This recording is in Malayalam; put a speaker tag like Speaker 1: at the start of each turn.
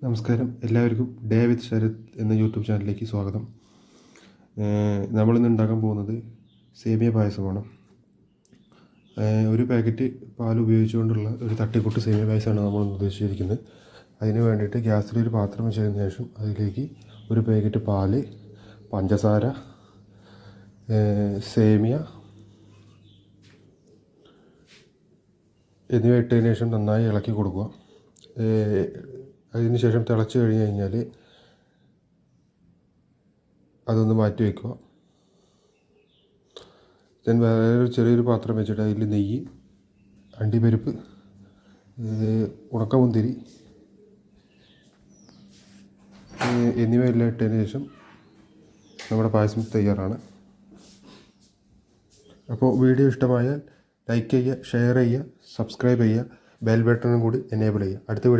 Speaker 1: നമസ്കാരം, എല്ലാവർക്കും ഡേവിഡ് ശരത് എന്ന യൂട്യൂബ് ചാനലിലേക്ക് സ്വാഗതം. നമ്മളിന്ന് ഉണ്ടാക്കാൻ പോകുന്നത് സേമിയ പായസമാണ്. ഒരു പാക്കറ്റ് പാൽ ഉപയോഗിച്ചുകൊണ്ടുള്ള ഒരു തട്ടിക്കൂട്ട് സേമിയ പായസമാണ് നമ്മൾ ഉദ്ദേശിച്ചിരിക്കുന്നത്. അതിന് വേണ്ടിയിട്ട് ഗ്യാസിലൊരു പാത്രം വെച്ചതിന് ശേഷം അതിലേക്ക് ഒരു പാക്കറ്റ് പാൽ, പഞ്ചസാര, സേമിയ എന്നിവ ഇട്ടതിന് ശേഷം നന്നായി ഇളക്കി കൊടുക്കുക. അതിന് ശേഷം തിളച്ച് കഴിഞ്ഞ് കഴിഞ്ഞാൽ അതൊന്ന് മാറ്റി വയ്ക്കുക. ദെൻ വേറൊരു ചെറിയൊരു പാത്രം വെച്ചിട്ട് അതിൽ നെയ്യ്, അണ്ടിപ്പരിപ്പ്, ഉണക്കമുന്തിരി എന്നിവയെല്ലാം ഇട്ടതിന് ശേഷം നമ്മുടെ പായസം തയ്യാറാണ്. അപ്പോൾ വീഡിയോ ഇഷ്ടമായാൽ ലൈക്ക് ചെയ്യുക, ഷെയർ ചെയ്യുക, സബ്സ്ക്രൈബ് ചെയ്യുക, ബെൽ ബട്ടണും കൂടി എനേബിൾ ചെയ്യുക. അടുത്ത വീഡിയോ